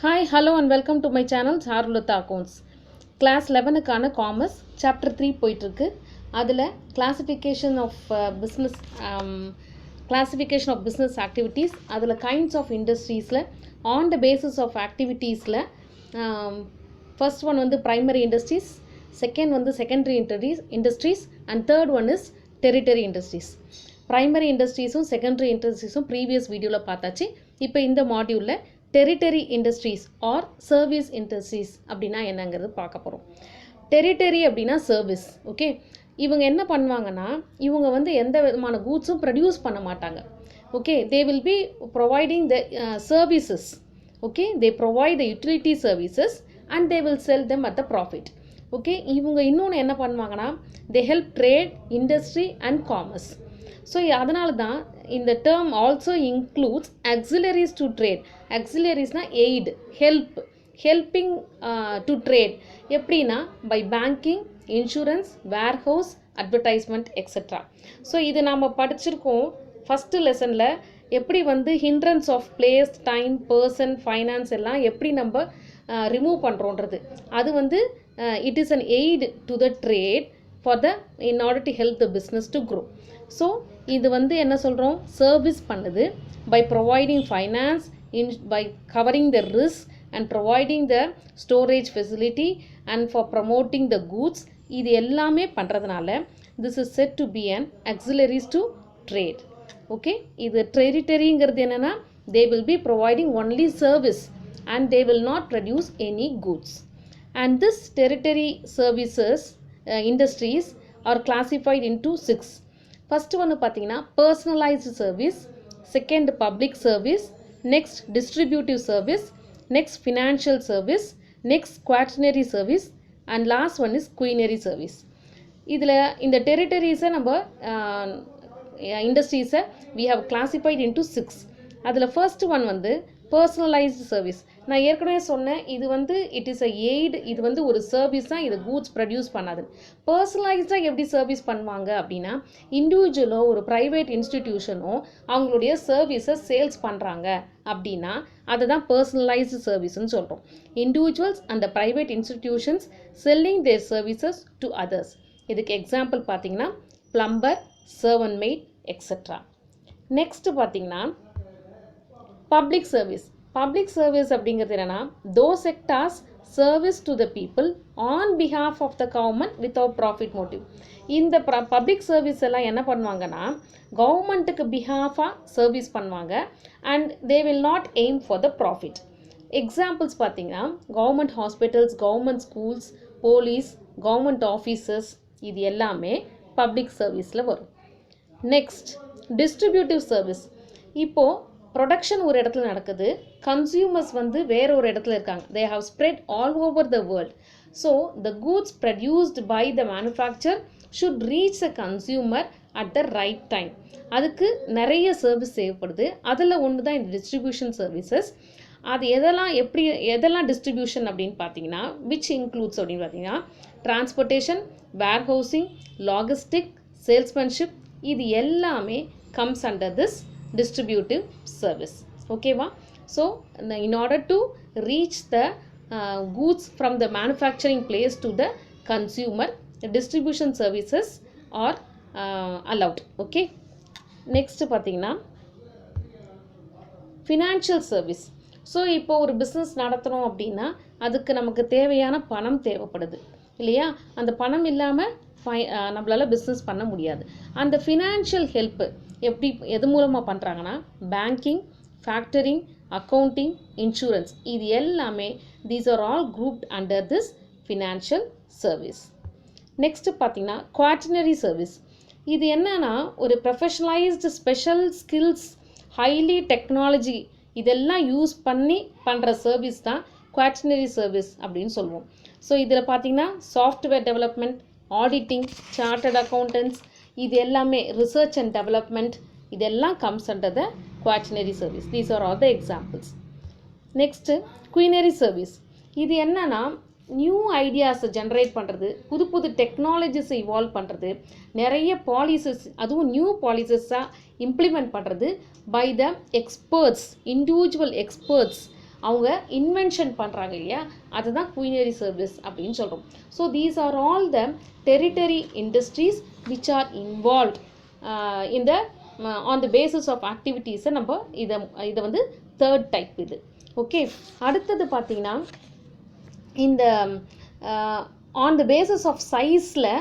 Hi, hello and welcome to my channel Charulata Accounts. Class 11க்கான Commerce Chapter 3 போயிட்டுருக்கு. அதில் classification of business activities, அதில் kinds of industriesல on the basis of activitiesல first one வந்து primary industries, second வந்து secondary industries and third one is tertiary industries. Primary industries-உம் secondary industries-உம் previous வீடியோவில் பார்த்தாச்சு. இப்போ இந்த மாடியூலில் tertiary industries or service industries அப்படின்னா என்னங்கிறது பார்க்க போகிறோம். டெரிட்டரி அப்படின்னா சர்வீஸ். ஓகே, இவங்க என்ன பண்ணுவாங்கன்னா இவங்க வந்து எந்த விதமான கூட்ஸும் ப்ரொடியூஸ் பண்ண மாட்டாங்க. Okay, they will be providing the services. Okay, they provide the utility services and they will sell them at the profit. Okay, இவங்க இன்னொன்று என்ன பண்ணுவாங்கன்னா they help trade, industry and commerce. So அதனால தான் இந்த term also includes auxiliaries to trade. ஆக்சிலரிஸ்னால் aid, helping to trade. எப்படின்னா by banking, insurance, warehouse, advertisement etcetera. So இது நாம் படிச்சிருக்கோம் ஃபஸ்ட்டு லெசனில். எப்படி வந்து hindrance of place, time, person, finance எல்லாம் எப்படி நம்ம ரிமூவ் பண்ணுறோன்றது. அது வந்து it is an aid to the trade for the in order to help the business to grow. So இது வந்து என்ன சொல்கிறோம், சர்வீஸ் பண்ணுது by providing finance, by covering the risk and providing the storage facility and for promoting the goods. இது எல்லாமே பண்ணுறதுனால this is said to be an auxiliaries to trade. Okay, இது டெரிட்டரிங்கிறது என்னென்னா they will be providing only service and they will not produce any goods. And this territory services industries are classified into 6. First one பார்த்தீங்கன்னா personalized service, second public service, next distributive service, next financial service, next quaternary service and last one is quinary service. இதில் இந்த டெரிட்டரிஸை நம்ம இண்டஸ்ட்ரீஸை we have classified into 6. அதில் first one வந்து personalized service. நான் ஏற்கனவே சொன்னேன் இது வந்து இட் இஸ் அ எய்டு, இது வந்து ஒரு சர்வீஸ் தான், இது கூட்ஸ் ப்ரொடியூஸ் பண்ணாது. பர்சனலைஸ்டாக எப்படி சர்வீஸ் பண்ணுவாங்க அப்படின்னா இண்டிவிஜுவலோ ஒரு ப்ரைவேட் இன்ஸ்டிடியூஷனோ அவங்களுடைய சர்வீஸை சேல்ஸ் பண்ணுறாங்க அப்படின்னா அதை தான் பர்சனலைஸ்டு சர்வீஸ்ன்னு சொல்கிறோம். இண்டிவிஜுவல்ஸ் அந்த private institutions selling their services to others. இதுக்கு எக்ஸாம்பிள் பார்த்தீங்கன்னா plumber, servant maid etcetera. Next பார்த்தீங்கன்னா பப்ளிக் சர்வீஸ். பப்ளிக் சர்வீஸ் அப்படிங்கிறது என்னென்னா those sectors service to the people on behalf of the government without profit motive. இந்த public service எல்லாம் என்ன பண்ணுவாங்கன்னா கவர்மெண்ட்டுக்கு பிஹாஃபாக சர்வீஸ் பண்ணுவாங்க and they will not aim for the profit. Examples பார்த்தீங்கன்னா government hospitals, government schools, police, government offices, இது எல்லாமே பப்ளிக் சர்வீஸில் வரும். Next distributive service. இப்போது ப்ரொடக்ஷன் ஒரு இடத்துல நடக்குது, கன்சியூமர்ஸ் வந்து வேற ஒரு இடத்துல இருக்காங்க, they have spread all over the world. So the goods produced by the manufacture should reach the consumer at the right time. அதுக்கு நிறைய சர்வீஸ் தேவைப்படுது. அதில் ஒன்று தான் இந்த டிஸ்ட்ரிபியூஷன் சர்வீசஸ். அது எதெல்லாம் டிஸ்ட்ரிபியூஷன் அப்படின்னு பார்த்தீங்கன்னா விச் இன்க்ளூட்ஸ் அப்படின்னு பார்த்தீங்கன்னா டிரான்ஸ்போர்ட்டேஷன், வேர்ஹவுசிங், லாகிஸ்டிக், சேல்ஸ்மேன்ஷிப், இது எல்லாமே comes under this distributive service. Okay va? So in order to reach the goods from the manufacturing place to the consumer, the distribution services are allowed. Okay, next பார்த்தீங்கன்னா financial service. So இப்போ ஒரு business நடத்துகிறோம் அப்படின்னா அதுக்கு நமக்கு தேவையான பணம் தேவைப்படுது இல்லையா? அந்த பணம் இல்லாமல் நம்மளால் பிஸ்னஸ் பண்ண முடியாது. அந்த ஃபினான்ஷியல் ஹெல்ப்பு எப்படி எது மூலமாக பண்ணுறாங்கன்னா பேங்கிங், ஃபேக்டரிங், அக்கௌண்டிங், இன்சூரன்ஸ், இது எல்லாமே these are all grouped under this financial service. Next பார்த்தீங்கன்னா குவாட்டர்னரி சர்வீஸ். இது என்னன்னா ஒரு ப்ரொஃபஷனலைஸ்டு ஸ்பெஷல் ஸ்கில்ஸ், ஹைலி டெக்னாலஜி இதெல்லாம் யூஸ் பண்ணி பண்ணுற சர்வீஸ் தான் குவாட்டர்னரி சர்வீஸ் அப்படின்னு சொல்லுவோம். ஸோ இதில் பார்த்தீங்கன்னா software development, auditing, chartered accountants, இது எல்லாமே ரிசர்ச் அண்ட் டெவலப்மெண்ட், இதெல்லாம் comes under the quaternary service. These are all the examples. Next quinary service. இது என்னன்னா நியூ ஐடியாஸை ஜென்ரேட் பண்ணுறது, புது புது டெக்னாலஜிஸை இவால்வ் பண்ணுறது, நிறைய பாலிசிஸ் அதுவும் நியூ பாலிசிஸாக இம்ப்ளிமெண்ட் பண்ணுறது by the experts, individual experts அவங்க இன்வென்ஷன் பண்ணுறாங்க இல்லையா, அதுதான் குயினரி சர்வீஸ் அப்படின்னு சொல்கிறோம். So these are all the tertiary industries which are involved இந்த ஆன் த பேசிஸ் ஆஃப் ஆக்டிவிட்டீஸை நம்ம இதை வந்து தேர்ட் டைப் இது. ஓகே, அடுத்தது பார்த்திங்கன்னா இந்த ஆன் த பேசிஸ் ஆஃப் சைஸில்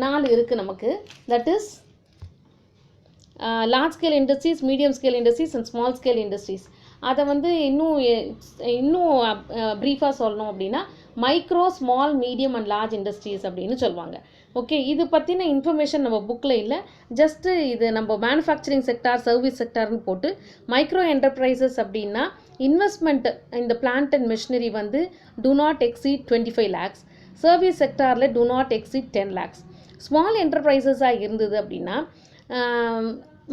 4 இருக்குது நமக்கு. That is large scale industries, medium scale industries and small scale industries. அதை வந்து இன்னும் ப்ரீஃபாக சொல்லணும் அப்படின்னா micro, small, medium and large industries அப்படின்னு சொல்லுவாங்க. ஓகே, இது பற்றின இன்ஃபர்மேஷன் நம்ம புக்கில் இல்லை. ஜஸ்ட்டு இது நம்ம மேனுஃபேக்சரிங் செக்டார், சர்வீஸ் செக்டார்னு போட்டு மைக்ரோ என்டர்பிரைசஸ் அப்படின்னா இன்வெஸ்ட்மெண்ட் இந்த பிளான்ட் அண்ட் மிஷினரி வந்து do not exceed 25 lakhs. Service செக்டாரில் do not exceed 10 lakhs. Small என்டர்பிரைசஸாக இருந்தது அப்படின்னா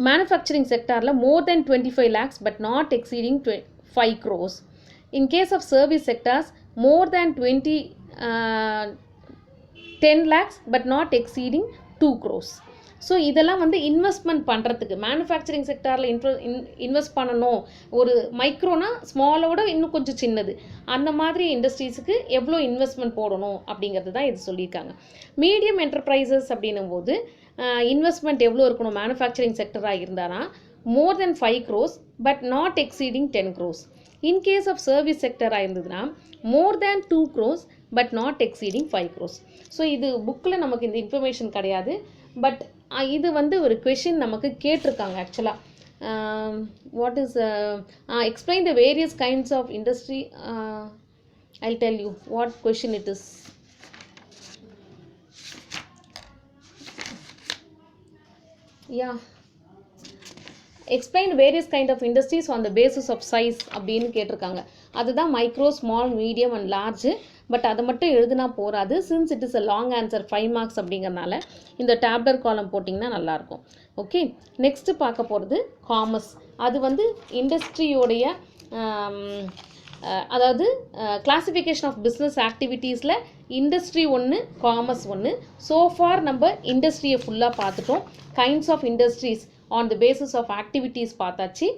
மேனுஃபேக்சரிங் செக்டாரில் more than 25 lakhs but not exceeding 5 crores. In case of service sectors, more than 10 lakhs but not exceeding 2 crores. So இதெல்லாம் வந்து investment பண்ணுறதுக்கு manufacturing செக்டாரில் invest பண்ணணும். ஒரு மைக்ரோனா ஸ்மாலோட இன்னும் கொஞ்சம் சின்னது, அந்த மாதிரி இண்டஸ்ட்ரீஸுக்கு எவ்வளோ இன்வெஸ்ட்மெண்ட் போடணும் அப்படிங்கிறது தான் இது சொல்லியிருக்காங்க. மீடியம் என்டர்பிரைசஸ் அப்படின்னும் போது இன்வெஸ்ட்மெண்ட் எவ்வளோ இருக்கணும் மேனுஃபேக்சரிங் செக்டராக இருந்தானா more than 5 crores but not exceeding 10 crores. In case of service செக்டராக இருந்ததுன்னா more than 2 crores but not exceeding 5 crores. So இது புக்கில் நமக்கு இந்த இன்ஃபர்மேஷன் கிடையாது. பட் இது வந்து ஒரு கொஷின் நமக்கு கேட்டிருக்காங்க ஆக்சுவலாக. What is explain the various kinds of industry. I'll tell you what question it is. Yeah, explain various kind of industries on the basis of size அப்படின்னு கேட்டிருக்காங்க. அதுதான் micro, small, medium and large. But அதை மட்டும் எழுதுனா போகாது. Since it is a long answer 5 marks அப்படிங்கிறனால இந்த டேப்லர் காலம் போட்டிங்கன்னா நல்லாயிருக்கும். ஓகே, நெக்ஸ்ட்டு பார்க்க போகிறது காமர்ஸ். அது வந்து இண்டஸ்ட்ரியோடைய அதாவது கிளாசிஃபிகேஷன் ஆஃப் பிஸ்னஸ் ஆக்டிவிட்டீஸில் இண்டஸ்ட்ரி ஒன்று, காமர்ஸ் ஒன்று. ஸோஃபார் நம்ம இண்டஸ்ட்ரியை ஃபுல்லாக பார்த்துட்டோம். Kinds of industries on the basis of activities பார்த்தாச்சு.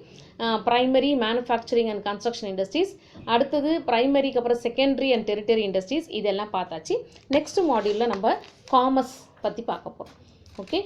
Primary, manufacturing and construction industries. அடுத்தது ப்ரைமரிக்கு அப்புறம் செகண்டரி அண்ட் டெரிட்டரி இண்டஸ்ட்ரீஸ். இதெல்லாம் பார்த்தாச்சு. நெக்ஸ்ட் மாடியூலில் நம்ம காமர்ஸ் பற்றி பார்க்க போகிறோம். ஓகே.